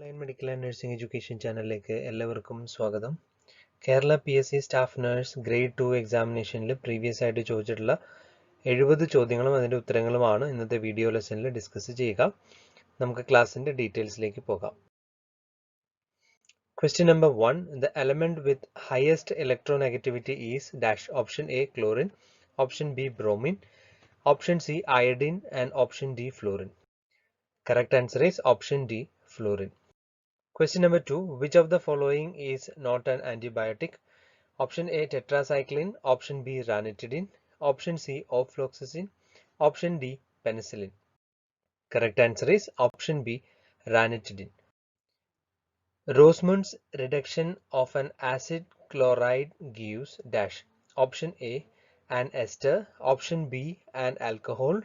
Online Medical and Nursing Education ചാനലിലേക്ക് എല്ലാവർക്കും സ്വാഗതം. Kerala PSC staff nurse grade 2 എക്സാമിനേഷനിൽ പ്രീവിയസ് ആയിട്ട് ചോദിച്ചിട്ടുള്ള 70 ചോദ്യങ്ങളും അതിൻ്റെ ഉത്തരങ്ങളുമാണ് ഇന്നത്തെ വീഡിയോ ലെസണിൽ ഡിസ്കസ് ചെയ്യുക. നമുക്ക് ക്ലാസ്സിൻ്റെ ഡീറ്റെയിൽസിലേക്ക് പോകാം. Question number 1. The element with highest electronegativity is dash. Option A chlorine, option B bromine, option C iodine and option D fluorine. Correct answer is option D fluorine. Question number 2. Which of the following is not an antibiotic? Option A tetracycline, option B ranitidine, option C ofloxacin, option D penicillin. Correct answer is option B ranitidine. Rosenmund's reduction of an acid chloride gives dash. Option A an ester, option B an alcohol,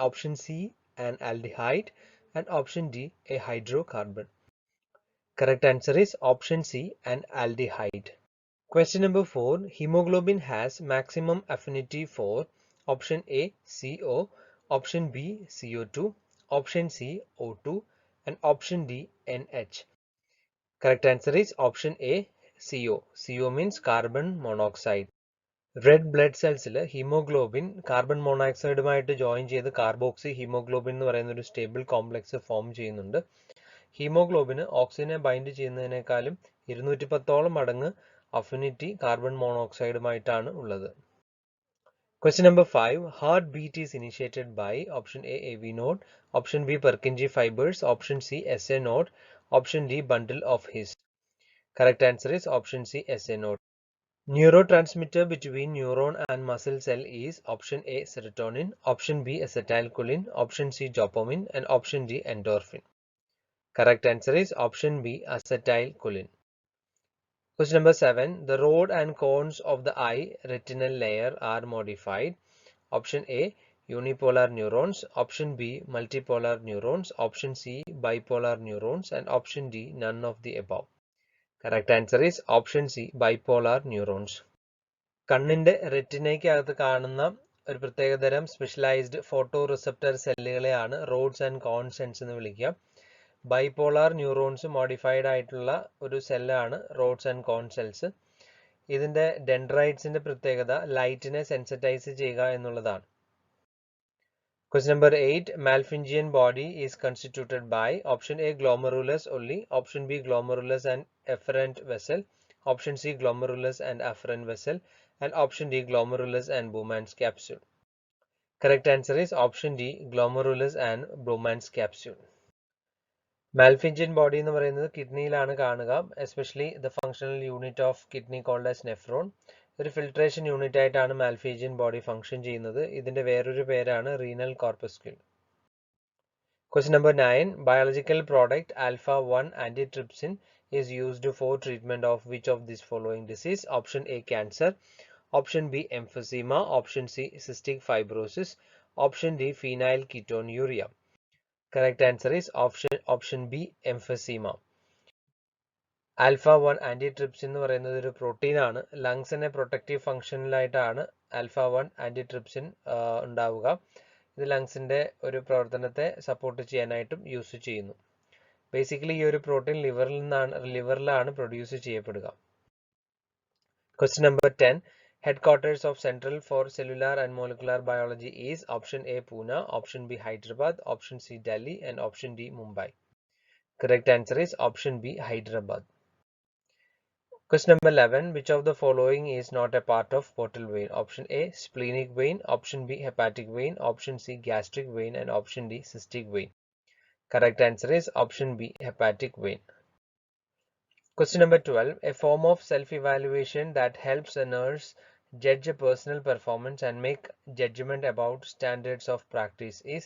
option C an aldehyde and option D a hydrocarbon. Correct answer is option C an aldehyde. Question number 4. Hemoglobin has maximum affinity for option A CO, option B CO2, option C O2 and option D NH. Correct answer is option A CO. CO means carbon monoxide. Red blood cells hemoglobin carbon monoxide മായിട്ട് join ചെയ്ത് carboxy hemoglobin എന്ന് പറയുന്ന ഒരു stable complex form ചെയ്യുന്നുണ്ട്. Haemoglobin ഓക്സിജനെ bind ചെയ്യുന്നതിനേക്കാളും 210ഓളം മടങ്ങ് affinity carbon മോണോക്സൈഡുമായിട്ടാണ് ഉള്ളത്. Question number 5. Heartbeat is initiated by option A AV node, option B Purkinje fibers, option C SA node, option D bundle of His. Correct answer is option C SA node. Neurotransmitter between neuron and muscle cell is option A serotonin, option B acetylcholine, option C dopamine and option D endorphin. Correct answer is option B acetylcholine. Question number 7. The rod and cones of the eye retinal layer are modified. Option A unipolar neurons, option B multipolar neurons, option C bipolar neurons and option D none of the above. Correct answer is option C bipolar neurons. കണ്ണിന്റെ റെറ്റിനയ്ക്കകത്ത് കാണുന്ന ഒരു പ്രത്യേകതരം specialised photoreceptor സെല്ലുകളെയാണ് rods and cones എന്ന് വിളിക്കുക. Bipolar neurons modified ആയിട്ടുള്ള ഒരു സെല്ലാണ് റോഡ്സ് ആൻഡ് കോൺ സെൽസ്. ഇതിന്റെ ഡെൻഡ്രൈറ്റ്സിന്റെ പ്രത്യേകത ലൈറ്റിനെ സെൻസിറ്റൈസ് ചെയ്യുക എന്നുള്ളതാണ്. Question number 8. Malpighian body is constituted by option A glomerulus only, option B glomerulus and efferent vessel, option C glomerulus and afferent vessel and option D glomerulus and Bowman's capsule. Correct answer is option D glomerulus and Bowman's capsule. Malpighian body എന്ന് പറയുന്നത് കിഡ്നിയിലാണ് കാണുക, especially the functional unit of kidney called as nephron. ഒരു filtration unit ആയിട്ടാണ് Malpighian body function ചെയ്യുന്നത്. ഇതിന്റെ വേറൊരു പേരാണ് renal corpuscle. Question number 9. Biological product alpha 1 antitrypsin is used for treatment of which of these following disease? Option A cancer, option B emphysema, option C cystic fibrosis, option D phenylketonuria. Correct answer is option B emphysema. Alpha 1 antitrypsin എന്ന് പറയുന്നത് ഒരു protein ആണ്. ലങ്സിനെ protective ഫംഗ്ഷനിലായിട്ടാണ് alpha 1 ആന്റിട്രിപ്സിൻ ഉണ്ടാവുക. ഇത് ലങ്സിന്റെ ഒരു പ്രവർത്തനത്തെ support ചെയ്യാനായിട്ടും use ചെയ്യുന്നു. ബേസിക്കലി ഈ ഒരു protein ലിവറിലാണ് produce ചെയ്യപ്പെടുക. Question number 10. Headquarters of Central for Cellular and Molecular Biology is option A Pune, option B Hyderabad, option C Delhi and option D Mumbai. Correct answer is option B Hyderabad. Question number 11. Which of the following is not a part of portal vein? Option A splenic vein, option B hepatic vein, option C gastric vein and option D cystic vein. Correct answer is option B hepatic vein. Question number 12. A form of self-evaluation that helps a nurse judge a personal performance and make judgment about standards of practice is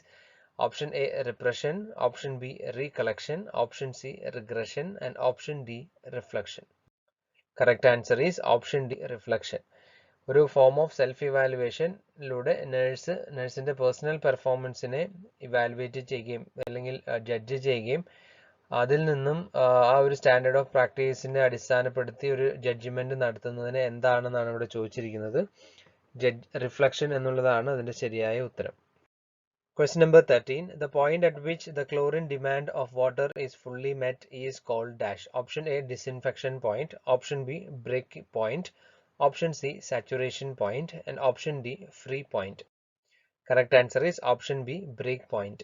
option A repression, option B recollection, option C regression and option D reflection. Correct answer is option D reflection. ഒരു form of self ഇവാലുവേഷനിലൂടെ നഴ്സിന്റെ personal പെർഫോമൻസിനെ evaluate ചെയ്യുകയും അല്ലെങ്കിൽ judge ചെയ്യുകയും അതിൽ നിന്നും ആ ഒരു സ്റ്റാൻഡേർഡ് ഓഫ് പ്രാക്ടീസിനെ അടിസ്ഥാനപ്പെടുത്തി ഒരു ജഡ്ജ്മെന്റ് നടത്തുന്നതിന് എന്താണെന്നാണ് ഇവിടെ ചോദിച്ചിരിക്കുന്നത്. റിഫ്ലക്ഷൻ എന്നുള്ളതാണ് അതിന്റെ ശരിയായ ഉത്തരം. Question number 13. The point at which the chlorine demand of water is fully met is called dash. Option A, disinfection point. Option B, break point. Option C, saturation point. And option D, free point. Correct answer is option B, break point.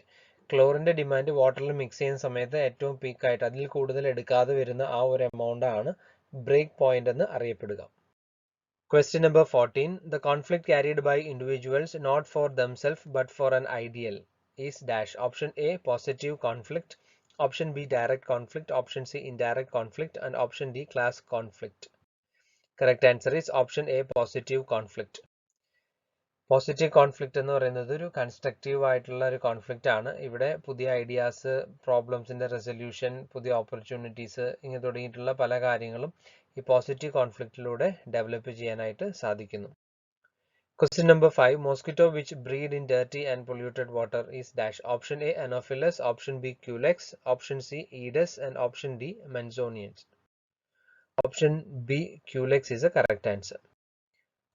ക്ലോറിന്റെ demand വാട്ടറിൽ mix ചെയ്യുന്ന സമയത്ത് ഏറ്റവും പീക്കായിട്ട് അതിൽ കൂടുതൽ എടുക്കാതെ വരുന്ന ആ ഒരു എമൗണ്ട് ആണ് ബ്രേക്ക് പോയിന്റ് എന്ന് അറിയപ്പെടുക. Question number 14. The conflict carried by individuals not for themselves but for an ideal is dash. Option A, positive conflict. Option B, direct conflict. Option C, indirect conflict. And option D, class conflict. Correct answer is option A, positive conflict. Positive conflict എന്ന് പറയുന്നത് ഒരു constructive ആയിട്ടുള്ള ഒരു conflict ആണ്. ഇവിടെ പുതിയ ideas, പ്രോബ്ലംസിന്റെ resolution, പുതിയ opportunities ഇങ്ങനെ തുടങ്ങിയിട്ടുള്ള പല കാര്യങ്ങളും ഈ പോസിറ്റീവ് കോൺഫ്ലിക്റ്റിലൂടെ ഡെവലപ്പ് ചെയ്യാനായിട്ട് സാധിക്കുന്നു. Question number 5. Mosquito which breed in dirty and polluted water is dash. Option A, Anopheles. Option B, Culex. Option C, Aedes. And option D, Manzonians. Option B, Culex is the correct answer.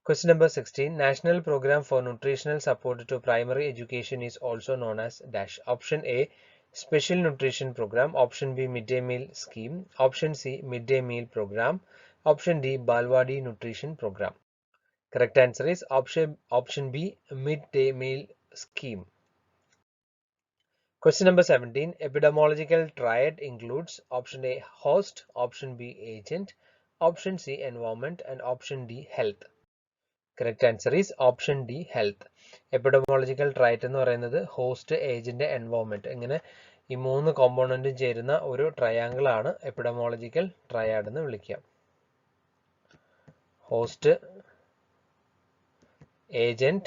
Question number 16. National Program for Nutritional Support to Primary Education is also known as dash. Option A, Special Nutrition Program. Option B, Midday Meal Scheme. Option C, Midday Meal Program. Option D, Balwadi Nutrition Program. Correct answer is option B, Midday Meal Scheme. Question number 17. Epidemiological triad includes option A, host, option B, agent, option C, environment, and option D, health. Correct answer is option D, health. Epidemiological triad എന്ന് പറയുന്നത് host, agent, environment ഇങ്ങനെ ഈ മൂന്ന് കോമ്പോണന്റും ചേരുന്ന ഒരു triangle ആണ് epidemiological triad എന്ന് വിളിക്കുക. Host, agent,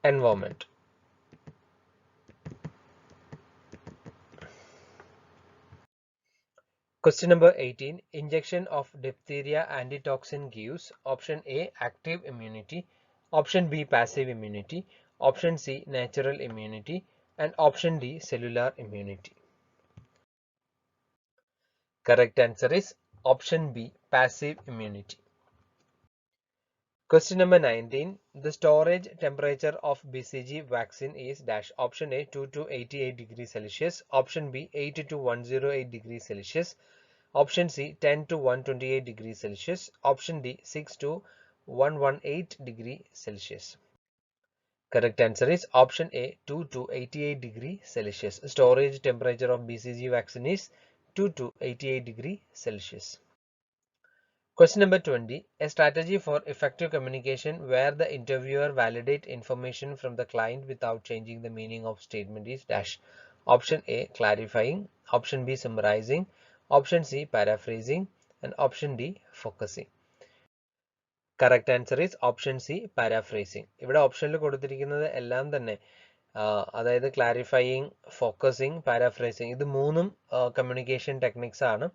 environment. Question number 18. Injection of diphtheria antitoxin gives option A, active immunity, option B, passive immunity, option C, natural immunity, and option D, cellular immunity. Correct answer is option B, passive immunity. Question number 19. The storage temperature of BCG vaccine is dash. Option A, 2 to 88 degrees Celsius. Option B, 8 to 108 degrees Celsius. Option C, 10 to 128 degrees Celsius. Option D, 6 to 118 degrees Celsius. Correct answer is option A, 2 to 88 degrees Celsius. Storage temperature of BCG vaccine is 2 to 88 degrees Celsius. Question number 20. A strategy for effective communication where the interviewer validates information from the client without changing the meaning of statement is dash. Option A, clarifying. Option B, summarizing. Option C, paraphrasing. And option D, focusing. Correct answer is option C, paraphrasing. ഇവിടെ ഓപ്ഷനിൽ കൊടുത്തിരിക്കുന്നത് എല്ലാം തന്നെ അതായത് clarifying, focusing, പാരാഫ്രേസിങ് ഇത് മൂന്നും communication techniques ആണ്.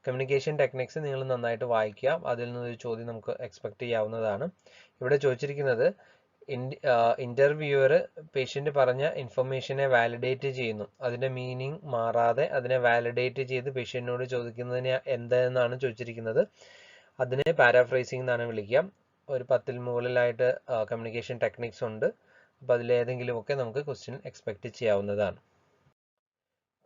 Communication techniques നിങ്ങൾ നന്നായിട്ട് വായിക്കുക. അതിൽ നിന്നൊരു ചോദ്യം നമുക്ക് എക്സ്പെക്ട് ചെയ്യാവുന്നതാണ്. ഇവിടെ ചോദിച്ചിരിക്കുന്നത് ഇന്റർവ്യൂവർ പേഷ്യന്റ് പറഞ്ഞ ഇൻഫർമേഷനെ വാലിഡേറ്റ് ചെയ്യുന്നു. അതിന്റെ മീനിങ് മാറാതെ അതിനെ വാലിഡേറ്റ് ചെയ്ത് പേഷ്യന്റിനോട് ചോദിക്കുന്നതിന് എന്താണെന്നാണ് ചോദിച്ചിരിക്കുന്നത്. അതിനെ പാരാഫ്രേസിംഗ് എന്നാണ് വിളിക്കുക. ഒരു 10ൽ മുകളിലായിട്ട് കമ്മ്യൂണിക്കേഷൻ ടെക്നിക്സ് ഉണ്ട്. അപ്പോൾ അതിലേതെങ്കിലുമൊക്കെ നമുക്ക് ക്വസ്റ്റ്യൻ എക്സ്പെക്ട് ചെയ്യാവുന്നതാണ്.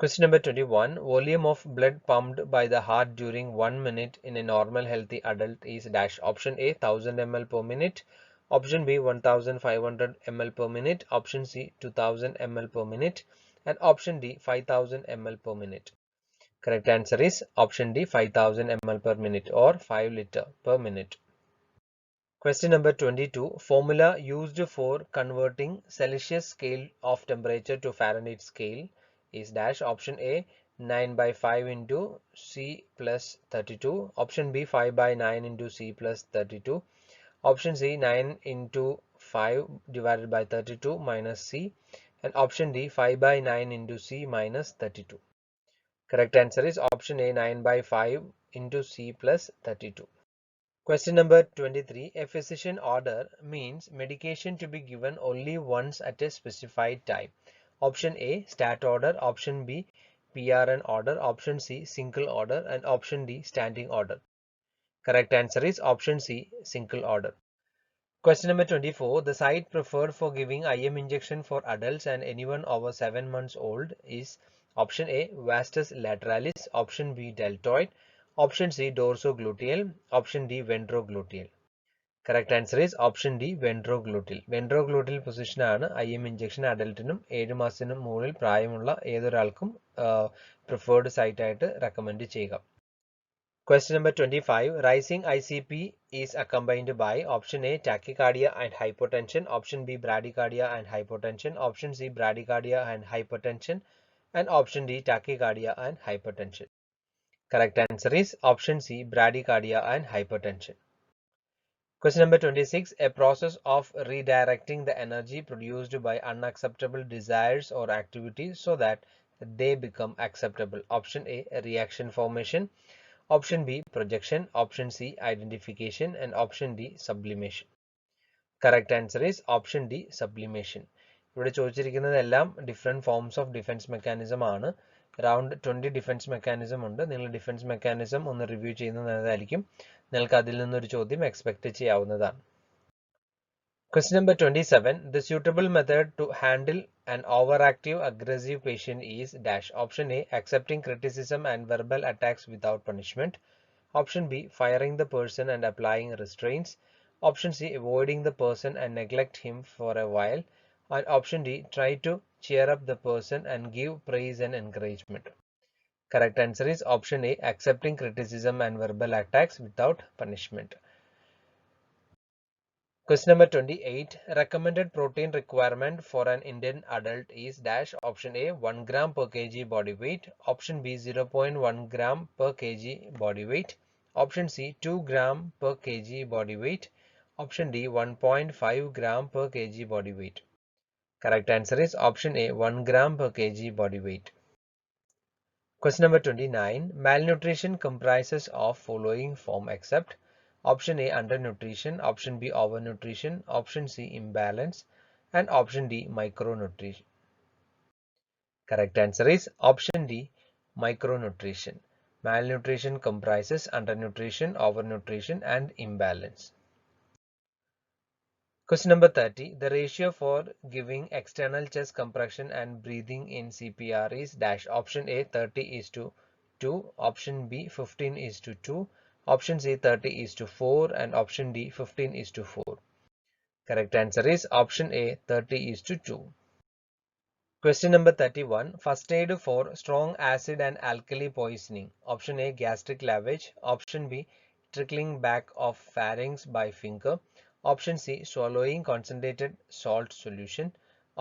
Question number 21. Volume of blood pumped by the heart during 1 minute in a normal healthy adult is dash. Option A, 1000 ml per minute. Option B, 1500 ml per minute. Option C, 2000 ml per minute. And option D, 5000 ml per minute. Correct answer is option D, 5000 ml per minute or 5 liter per minute. Question number 22. Formula used for converting Celsius scale of temperature to Fahrenheit scale is dash. Option A, 9 by 5 into C plus 32. Option B, 5 by 9 into C plus 32. Option C, 9 into 5 divided by 32 minus C. And option D, 5 by 9 into C minus 32. Correct answer is option A, 9 by 5 into C plus 32. Question number 23. A physician order means medication to be given only once at a specified time. Option A, stat order. Option B, PRN order. Option C, single order. And option D, standing order. Correct answer is option C, single order. Question number 24. The site preferred for giving IM injection for adults and anyone over 7 months old is option A, vastus lateralis, option B, deltoid, option C, dorsogluteal, option D, ventrogluteal. Correct answer is option D, ventrogluteal. Ventrogluteal position ആണ് IM injection adultനും 7 മാസത്തിനും മുകളിൽ പ്രായമുള്ള ഏതൊരാൾക്കും preferred site ആയിട്ട് recommend ചെയ്യുക. Question number 25. Rising ICP is accompanied by option A, tachycardia and hypotension, option B, bradycardia and hypotension, option C, bradycardia and hypertension, and option D, tachycardia and hypertension. Correct answer is option C, bradycardia and hypertension. Question number 26. A process of redirecting the energy produced by unacceptable desires or activities so that they become acceptable. Option A, reaction formation. Option B, projection. Option C, identification. And option D, sublimation. Correct answer is option D, sublimation. ഇവിടെ ചോദിച്ചിരിക്കുന്നതെല്ലാം different forms of defense mechanism ആണ്. Around 20 defense mechanism ഉണ്ട്. നിങ്ങൾ defense mechanism ഒന്ന് review ചെയ്യുന്നത് നല്ലതായിരിക്കും. നിങ്ങൾക്ക് അതിൽ നിന്നൊരു ചോദ്യം expect ചെയ്യാവുന്നതാണ്. Question number 27. The suitable method to handle an overactive aggressive patient is dash. Option A, accepting criticism and verbal attacks without punishment. Option B, firing the person and applying restraints. Option C, avoiding the person and neglect him for a while. And option D, try to cheer up the person and give praise and encouragement. Correct answer is option A, accepting criticism and verbal attacks without punishment. Question number 28. Recommended protein requirement for an Indian adult is dash. Option A, 1 gram per kg body weight. Option B, 0.1 gram per kg body weight. Option C, 2 gram per kg body weight. Option D, 1.5 gram per kg body weight. Correct answer is option A, 1 gram per kg body weight. Question number 29. Malnutrition comprises of following form except option A, undernutrition, option B, overnutrition, option C, imbalance, and option D, micronutrition. Correct answer is option D, micronutrition. Malnutrition comprises undernutrition, overnutrition, and imbalance. Question number 30. The ratio for giving external chest compression and breathing in CPR is dash. Option A, 30:2. Option B, 15:2. Option C, 30:4. And option D, 15:4. Correct answer is option A, 30:2. Question number 31. First aid for strong acid and alkali poisoning. Option A, gastric lavage. Option B, trickling back of pharynx by finger. Option C, swallowing concentrated salt solution.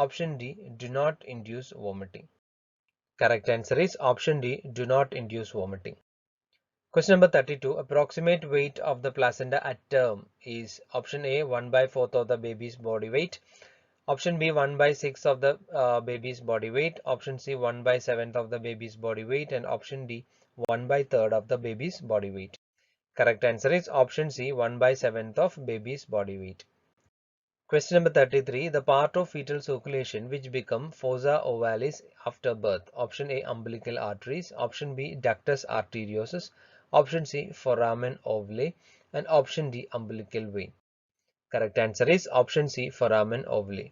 Option D, do not induce vomiting. Correct answer is option D, do not induce vomiting. Question number 32. Approximate weight of the placenta at term is option A, 1/4 of the baby's body weight. Option B, 1/6 of the baby's body weight. Option C, 1/7 of the baby's body weight. And option D, 1/3 of the baby's body weight. Correct answer is option C, 1/7 of baby's body weight. Question number 33. The part of fetal circulation which become fossa ovalis after birth. Option A, umbilical arteries. Option B, ductus arteriosus. Option C, foramen ovale. And option D, umbilical vein. Correct answer is option C, foramen ovale.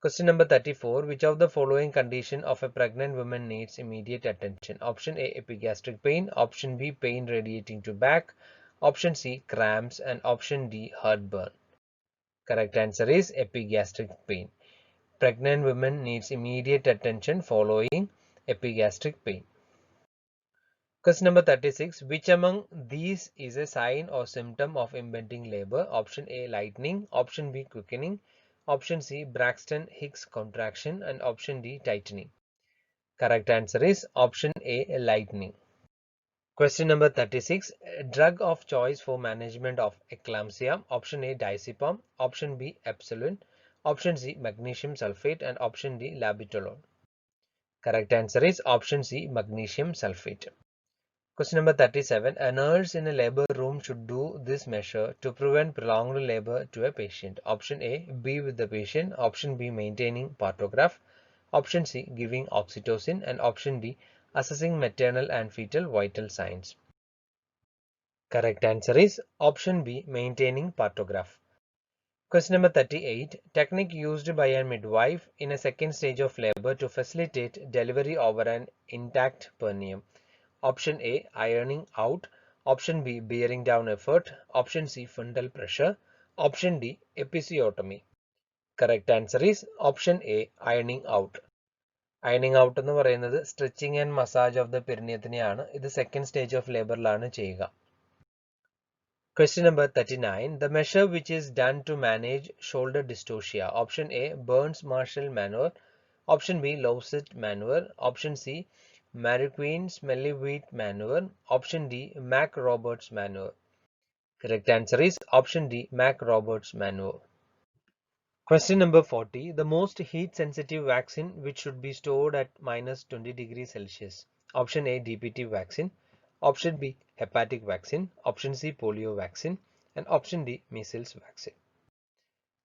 Question number 34. Which of the following condition of a pregnant woman needs immediate attention? Option A, epigastric pain. Option B, pain radiating to back. Option C, cramps. And option D, heartburn. Correct answer is epigastric pain. Pregnant women needs immediate attention following epigastric pain. Question number 36. Which among these is a sign or symptom of impending labor? Option A, lightening. Option B, quickening. Option C, Braxton Hicks contraction. And option D, tightening. Correct answer is option A, lightening. Question number 36. Drug of choice for management of eclampsia. Option A, diazepam. Option B, epsilon. Option C, magnesium sulfate. And option D, labetalol. Correct answer is option C, magnesium sulfate. Question number 37. A nurse in a labor room should do this measure to prevent prolonged labor to a patient. Option A, be with the patient. Option B, maintaining partograph. Option C, giving oxytocin. And option D, assessing maternal and fetal vital signs. Correct answer is option B, maintaining partograph. Question number 38. Technique used by a midwife in a second stage of labor to facilitate delivery over an intact perineum. Option A, ironing out. Option B, bearing down effort. Option C, fundal pressure. Option D, episiotomy. Correct answer is option A, ironing out. Ironing out എന്ന് പറയുന്നത് stretching and massage of the perineum. ഇത് second stage of laborലാണ് ചെയ്യുക. Question number 39. The measure which is done to manage shoulder dystocia. Option A, Burns-Marshall maneuver. Option B, Lowset maneuver. Option C, Mauriceau-Smellie-Viet maneuver. Option D, Mack-Roberts maneuver. Correct answer is option D, Mack-Roberts maneuver. Question number 40. The most heat sensitive vaccine which should be stored at minus 20 degrees Celsius. Option A, DPT vaccine. Option B, hepatic vaccine. Option C, polio vaccine. And option D, measles vaccine.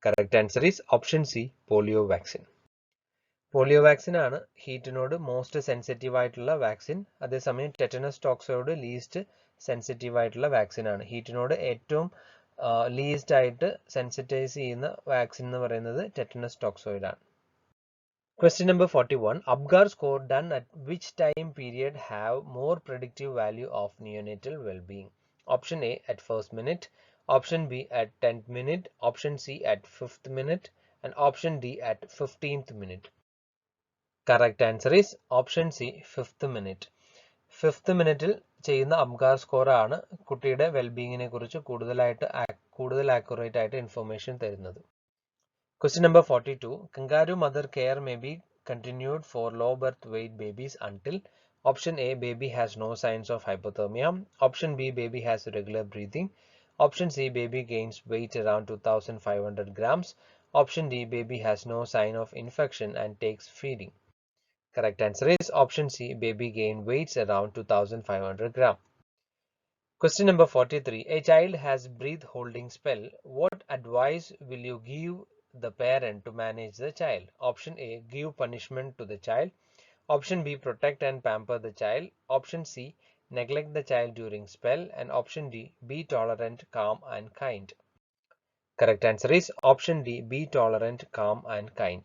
Correct answer is option C, polio vaccine. Polio vaccine ആണ് ഹീറ്റിനോട് most sensitive ആയിട്ടുള്ള vaccine. അതേസമയം tetanus toxoid least sensitive ആയിട്ടുള്ള vaccine ആണ്. ഹീറ്റിനോട് ഏറ്റവും least ആയിട്ട് sensitise ചെയ്യുന്ന vaccine എന്ന് പറയുന്നത് ടെറ്റനസ് ടോക്സോയിഡ് ആണ്. Question number 41. Apgar score done at which time period have more predictive value of neonatal well-being? Option A at first minute, option B at 10th minute, option C at 5th minute, and option D at 15th minute. Correct answer is option C, 5th minute. 5th minute ചെയ്യുന്ന അബ്ഗാർ score ആണ് കുട്ടിയുടെ വെൽബീയിങ്ങിനെ കുറിച്ച് കൂടുതൽ accurate ആയിട്ട് information തരുന്നത്. Question number 42. Kangaroo mother care may be continued for low birth weight babies until option A, baby has no signs of hypothermia. Option B, baby has regular breathing. Option C, baby gains weight around 2500 grams. Option D, baby has no sign of infection and takes feeding. Correct answer is option C, baby gain weights around 2500 grams. Question number 43. A child has breath holding spell. What advice will you give the parent to manage the child? Option A, give punishment to the child. Option B, protect and pamper the child. Option C, neglect the child during spell. And option D, be tolerant, calm and kind. Correct answer is option D, be tolerant, calm and kind.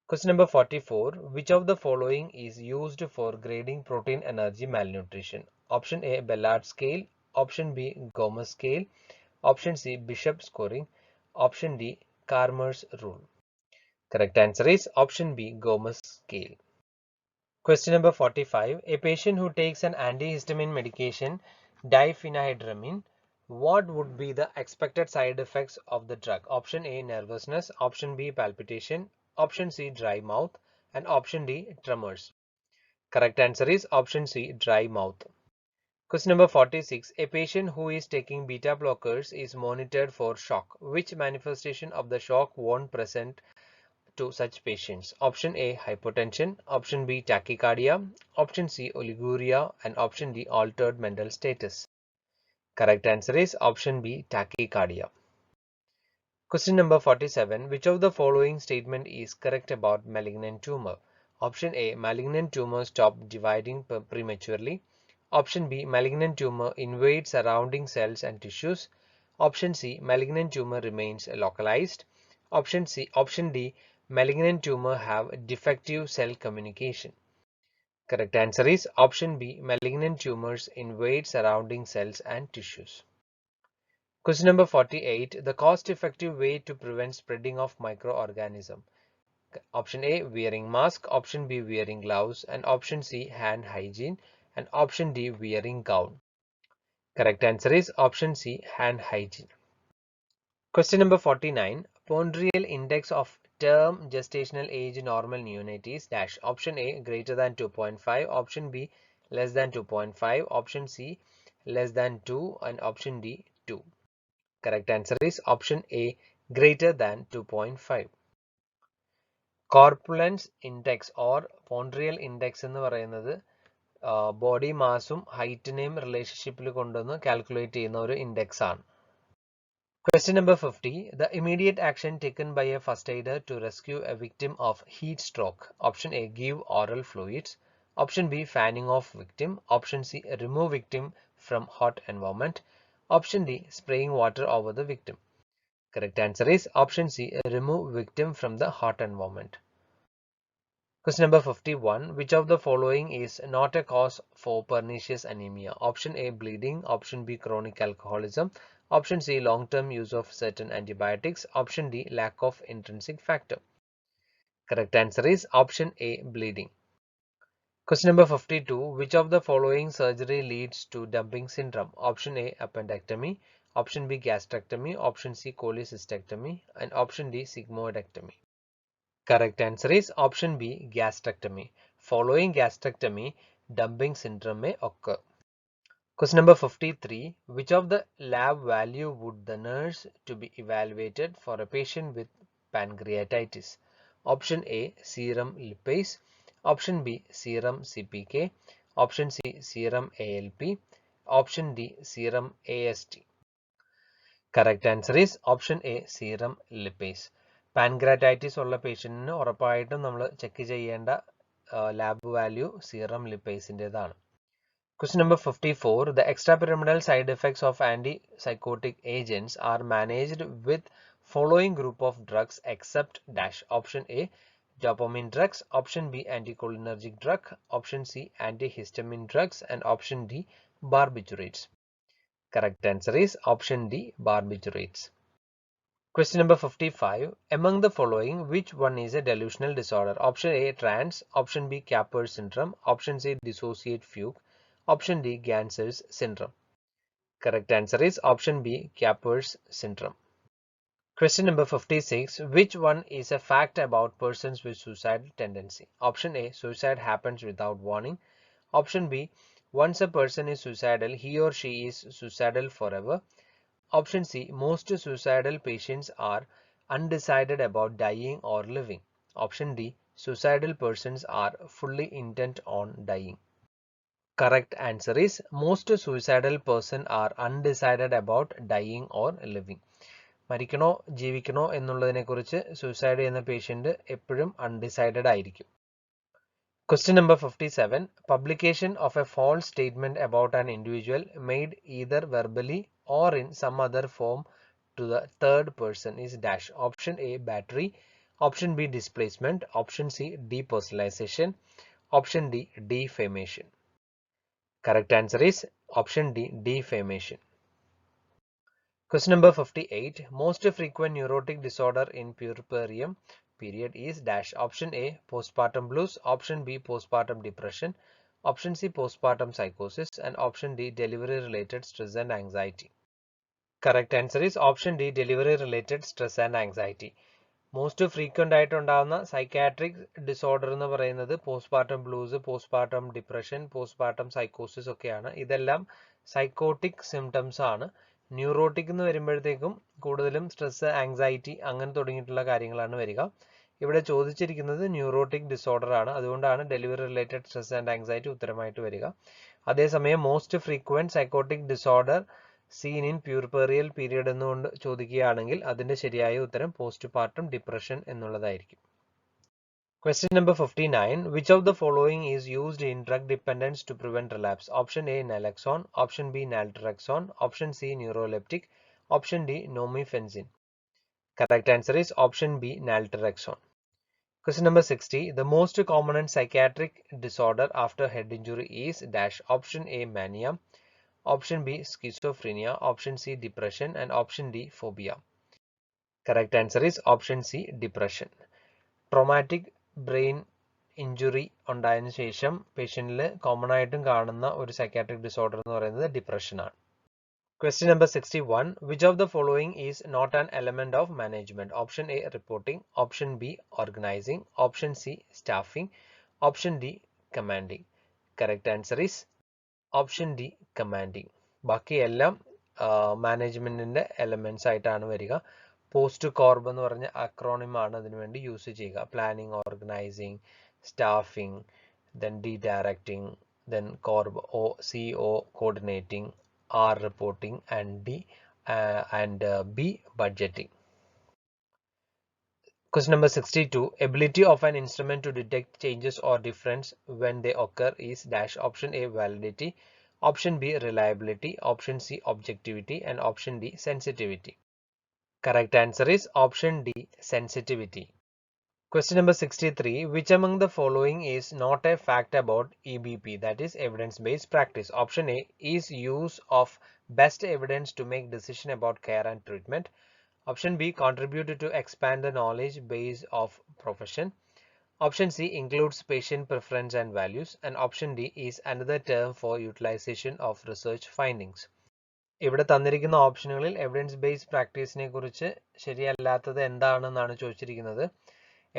Question number 44. Which of the following is used for grading protein energy malnutrition? Option A, Ballard scale. Option B, Gomez scale. Option C, Bishop scoring. Option D, Karmer's rule. Correct answer is option B, Gomez scale. Question number 45. A patient who takes an antihistamine medication, diphenhydramine, what would be the expected side effects of the drug? Option A, nervousness. Option B, palpitation. Option C, dry mouth. And option D, tremors. Correct answer is option C, dry mouth. Question number 46. A patient who is taking beta blockers is monitored for shock. Which manifestation of the shock won't present to such patients? Option A, hypotension. Option B, tachycardia. Option C, oliguria. And option D, altered mental status. Correct answer is option B, tachycardia. Question number 47. Which of the following statement is correct about malignant tumor? Option A, malignant tumors stop dividing prematurely. Option B, malignant tumor invades surrounding cells and tissues. Option C, malignant tumor remains localized. Option D, malignant tumor have defective cell communication. Correct answer is option B, malignant tumors invade surrounding cells and tissues. Question number 48. The cost-effective way to prevent spreading of microorganism. Option A, wearing mask. Option B, wearing gloves. And option C, hand hygiene. And option D, wearing gown. Correct answer is option C, hand hygiene. Question number 49. Ponderial index of term gestational age normal neonates dash. Option A, greater than 2.5. Option B, less than 2.5. Option C, less than 2. And option D, 2. Correct answer is option A, greater than 2.5. Corpulence index or ponderial index എന്ന് പറയുന്നത് body മാസും ഹൈറ്റിനെയും റിലേഷൻഷിപ്പിൽ കൊണ്ടുവന്ന് calculate ചെയ്യുന്ന ഒരു index ആണ്. Question number 50. The immediate action taken by a first aider to rescue a victim of heat stroke. Option A, give oral fluids. Option B, fanning off victim. Option C, remove victim from hot environment. Option D, spraying water over the victim. Correct answer is option C, remove victim from the hot environment. Question number 51. Which of the following is not a cause for pernicious anemia? Option A, bleeding. Option B, chronic alcoholism. Option C, long-term use of certain antibiotics. Option D, lack of intrinsic factor. Correct answer is option A, bleeding. Question number 52. Which of the following surgery leads to dumping syndrome? Option A, appendectomy. Option B, gastrectomy. Option C, cholecystectomy. And option D, sigmoidectomy. Correct answer is option B, gastrectomy. Following gastrectomy, dumping syndrome may occur. Question number 53. Which of the lab value would the nurse to be evaluated for a patient with pancreatitis? Option A, serum lipase. Option B, serum CPK. Option C, serum ALP. Option D, serum AST. Correct answer is option A, serum lipase. Pancreatitis ഉള്ള പേഷ്യന്റിന് ഉറപ്പായിട്ടും നമ്മൾ check ചെയ്യേണ്ട lab value serum ലിപ്പേസിൻ്റെതാണ്. Question number 54. The extrapyramidal side effects of antipsychotic agents are managed with following group of drugs except dash. Option A, dopamine drugs. Option B, anticholinergic drug. Option C, antihistamine drugs. And option D, barbiturates. Correct answer is option D, barbiturates. Question number 55. Among the following, which one is a delusional disorder? Option A, trance. Option B, Capper syndrome. Option C, dissociate fugue. Option D, Ganser's syndrome. Correct answer is option B, Capper's syndrome. Question number 56. Which one is a fact about persons with suicidal tendency? Option A, suicide happens without warning. Option B, once a person is suicidal, he or she is suicidal forever. Option C, most suicidal patients are undecided about dying or living. Option D, suicidal persons are fully intent on dying. Correct answer is most suicidal person are undecided about dying or living. മരിക്കണോ ജീവിക്കണോ എന്നുള്ളതിനെക്കുറിച്ച് suicide ചെയ്യുന്ന patient എപ്പോഴും undecided ആയിരിക്കും. Question number 57. Publication of a false statement about an individual made either verbally or in some other form to the third person is dash. Option A, battery. Option B, displacement. Option C, depersonalization. Option D, defamation. Correct answer is option D, defamation. Question number 58. Most frequent neurotic disorder in puerperium period is dash. Option A, postpartum blues. Option B, postpartum depression. Option C, postpartum psychosis. And option D, delivery related stress and anxiety. Correct answer is option D, delivery related stress and anxiety. Most frequent ആയിട്ടുണ്ടാകുന്ന psychiatric disorder എന്ന് പറയുന്നത് postpartum blues, postpartum depression, postpartum സൈക്കോസിസ് ഒക്കെയാണ്. ഇതെല്ലാം psychotic symptoms ആണ്. Neurotic എന്ന് വരുമ്പോഴത്തേക്കും കൂടുതലും സ്ട്രെസ്, ആങ്സൈറ്റി അങ്ങനെ തുടങ്ങിയിട്ടുള്ള കാര്യങ്ങളാണ് വരിക. ഇവിടെ ചോദിച്ചിരിക്കുന്നത് ന്യൂറോട്ടിക് ഡിസോർഡർ ആണ്, അതുകൊണ്ടാണ് delivery related stress and anxiety ഉത്തരമായിട്ട് വരിക. അതേസമയം most frequent psychotic disorder seen in puerperal period എന്നുകൊണ്ട് ചോദിക്കുകയാണെങ്കിൽ അതിന്റെ ശരിയായ ഉത്തരം പോസ്റ്റ്പാർട്ടം ഡിപ്രഷൻ എന്നുള്ളതായിരിക്കും. Question number 59. Which of the following is used in drug dependence to prevent relapse? Option A, naloxone. Option B, naltrexone. Option C, neuroleptic. Option D, nomifensin. Correct answer is option B, naltrexone. Question number 60. The most common psychiatric disorder after head injury is dash. Option A, mania. Option B, schizophrenia. Option C, depression. And option D, phobia. Correct answer is option C, depression. Traumatic brain injury ഉണ്ടായതിനു ശേഷം പേഷ്യന്റിൽ common ആയിട്ടും കാണുന്ന ഒരു psychiatric disorder എന്ന് പറയുന്നത് depression ആണ്. Question number 61. Which of the following is not an element of management? Option A, reporting. Option B, organizing. Option C, staffing. Option D, commanding. Correct answer is option D, commanding. ബാക്കി എല്ലാം മാനേജ്മെന്റിന്റെ elements ആയിട്ടാണ് വരിക. Post കോർബ് എന്ന് പറഞ്ഞ acronym ആണ് അതിനുവേണ്ടി use ചെയ്യുക. Planning, organising, staffing, then D directing, then കോർബ് CO coordinating, R reporting, and B budgeting. Question number 62. Ability of an instrument to detect changes or difference when they occur is dash. Option A, validity. Option B, reliability. Option C, objectivity. And option D, sensitivity. Correct answer is option D, sensitivity. Question number 63. Which among the following is not a fact about EBP, that is evidence-based practice? Option A is use of best evidence to make decision about care and treatment. Option B contributed to expand the knowledge base of profession. Option C includes patient preference and values. And option D is another term for utilization of research findings. ഇവിടെ തന്നിരിക്കുന്ന ഓപ്ഷനുകളിൽ evidence based പ്രാക്ടീസിനെ കുറിച്ച് ശരിയല്ലാത്തത് എന്താണെന്നാണ് ചോദിച്ചിരിക്കുന്നത്.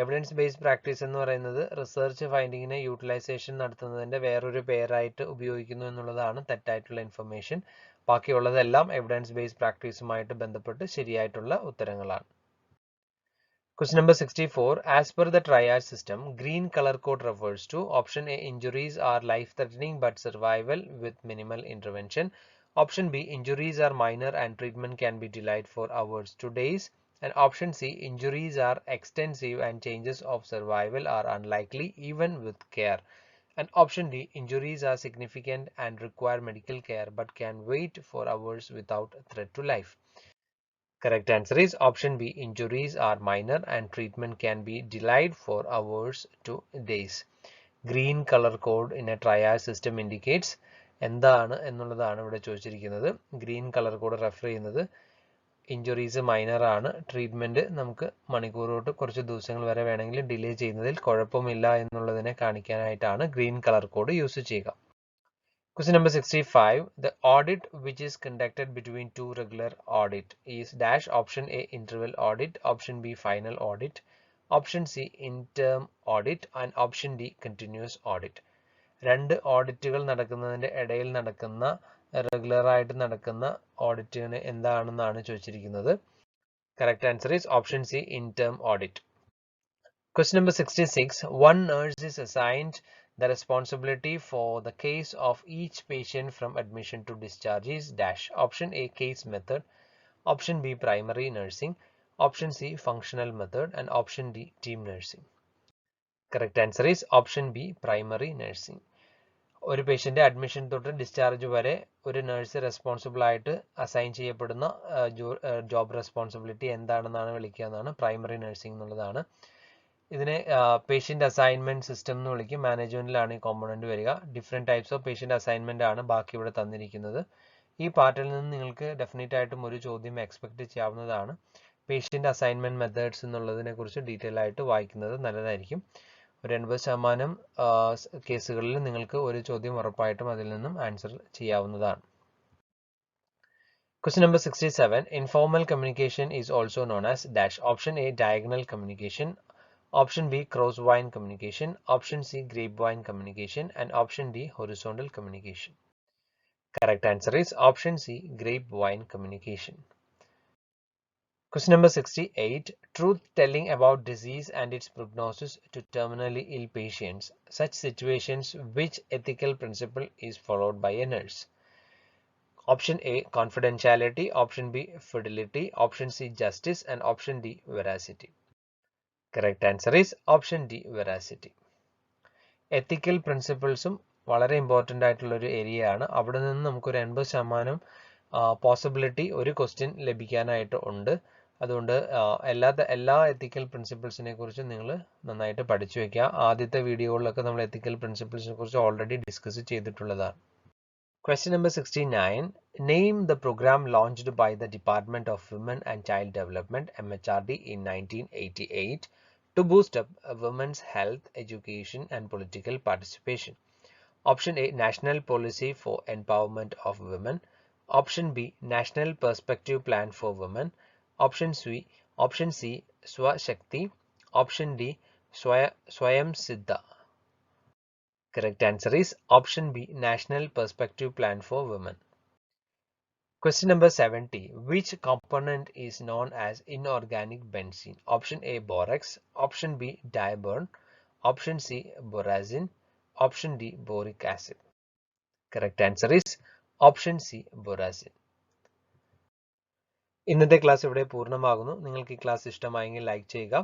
Evidence based practice എന്ന് പറയുന്നത് research ഫൈൻഡിങ്ങിനെ utilisation നടത്തുന്നതിന്റെ വേറൊരു പേരായിട്ട് ഉപയോഗിക്കുന്നു എന്നുള്ളതാണ് തെറ്റായിട്ടുള്ള ഇൻഫർമേഷൻ. ബാക്കിയുള്ളതെല്ലാം എവിഡൻസ് ബേസ്ഡ് പ്രാക്ടീസുമായിട്ട് ബന്ധപ്പെട്ട് ശരിയായിട്ടുള്ള ഉത്തരങ്ങളാണ്. Question number 64. As per the triage system, green color code refers to option A, injuries are life-threatening but survival with minimal intervention. Option B, injuries are minor and treatment can be delayed for hours to days. And option C, injuries are extensive and changes of survival are unlikely even with care. And option D, injuries are significant and require medical care but can wait for hours without threat to life. Correct answer is option B. Injuries are minor and treatment can be delayed for hours to days. Green color code in a triage system indicates എന്താണ് എന്നുള്ളതാണ് ഇവിടെ ചോദിച്ചിരിക്കുന്നത്. Green colour code refer ചെയ്യുന്നത് injuries minor ആണ്, treatment നമുക്ക് മണിക്കൂർ തൊട്ട് കുറച്ച് ദിവസങ്ങൾ വരെ വേണമെങ്കിൽ ഡിലേ ചെയ്യുന്നതിൽ കുഴപ്പമില്ല എന്നുള്ളതിനെ കാണിക്കാനായിട്ടാണ് ഗ്രീൻ കളർ കോഡ് യൂസ് ചെയ്യുക. Question number 65. The audit which is conducted between two regular audit is dash. Option A, interval audit. Option B, final audit. Option C, interim audit. And option D, continuous audit. രണ്ട് ഓഡിറ്റുകൾ നടക്കുന്നതിന്റെ ഇടയിൽ നടക്കുന്ന regular ആയിട്ട് നടക്കുന്ന ഓഡിറ്റിന് എന്താണെന്നാണ് ചോദിച്ചിരിക്കുന്നത്. Correct answer is option C, interim audit. Question number 66. One nurse is assigned the responsibility for the case of each patient from admission to discharge is dash. Option A, case method. Option B, primary nursing. Option C, functional method. And option D, team nursing. Correct answer is option B, primary nursing. ഒരു patient admission തൊട്ട് discharge വരെ ഒരു nurse responsible ആയിട്ട് assign ചെയ്യപ്പെടുന്ന job responsibility എന്താണെന്നാണ് വിളിക്കുക എന്നാണ് primary nursing എന്നുള്ളതാണ്. ഇതിനെ പേഷ്യന്റ് അസൈൻമെന്റ് സിസ്റ്റം എന്ന് വിളിക്കും. മാനേജ്മെന്റിലാണ് ഈ കോമ്പണന്റ് വരിക. Different types of patient assignment ആണ് ബാക്കി ഇവിടെ തന്നിരിക്കുന്നത്. ഈ പാർട്ടിൽ നിന്ന് നിങ്ങൾക്ക് ഡെഫിനറ്റ് ആയിട്ടും ഒരു ചോദ്യം എക്സ്പെക്ട് ചെയ്യാവുന്നതാണ്. പേഷ്യന്റ് അസൈൻമെന്റ് മെത്തേഡ്സ് എന്നുള്ളതിനെ കുറിച്ച് ഡീറ്റെയിൽ ആയിട്ട് വായിക്കുന്നത് നല്ലതായിരിക്കും. ഒരു 80% കേസുകളിൽ നിങ്ങൾക്ക് ഒരു ചോദ്യം ഉറപ്പായിട്ടും അതിൽ നിന്നും ആൻസർ ചെയ്യാവുന്നതാണ്. Question number 67. Informal communication is also known as dash. Option A, diagonal communication. Option B, crossvine communication. Option C, grapevine communication. And option D, horizontal communication. Correct answer is option C, grapevine communication. Question number 68. Truth telling about disease and its prognosis to terminally ill patients. Such situations, which ethical principle is followed by a nurse? Option A, confidentiality. Option B, fidelity. Option C, justice. And option D, veracity. Correct answer is option D, veracity. Ethical principles വളരെ important ആയിട്ടുള്ള ഒരു area ആണ്. അവിടെ നിന്ന് നമുക്കൊരു 80% possibility ഒരു question ലഭിക്കാനായിട്ട് ഉണ്ട്. അതുകൊണ്ട് എല്ലാ എത്തിക്കൽ പ്രിൻസിപ്പിൾസിനെ കുറിച്ചും നിങ്ങൾ നന്നായിട്ട് പഠിച്ചു വെക്കുക. ആദ്യത്തെ വീഡിയോകളിലൊക്കെ നമ്മൾ എത്തിക്കൽ പ്രിൻസിപ്പിൾസിനെ കുറിച്ച് ഓൾറെഡി ഡിസ്കസ് ചെയ്തിട്ടുള്ളതാണ്. Question number 69. Name the program launched by the Department of Women and Child Development (MHRD) in 1988 to boost up women's health, education, and political participation. Option A, National Policy for Empowerment of Women. Option B, National Perspective Plan for Women. Option C, Swashakti. Option D, Swayam Siddha. Correct answer is option B, National Perspective Plan for Women. Question number 70. Which component is known as inorganic benzene? Option A, borax. Option B, diborane. Option C, borazine. Option D, boric acid. Correct answer is option C, borazine. ഇന്നത്തെ class ഇവിടെ പൂർണ്ണമാകുന്നു. നിങ്ങൾക്ക് ഈ class ഇഷ്ടമായെങ്കിൽ like ചെയ്യുക,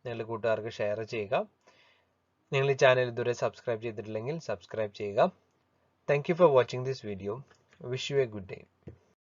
നിങ്ങളുടെ കൂട്ടുകാർക്ക് share ചെയ്യുക. നിങ്ങൾ ഈ ചാനൽ ഇതുവരെ സബ്സ്ക്രൈബ് ചെയ്തിട്ടില്ലെങ്കിൽ സബ്സ്ക്രൈബ് ചെയ്യുക. Thank you for watching this video. Wish you a good day.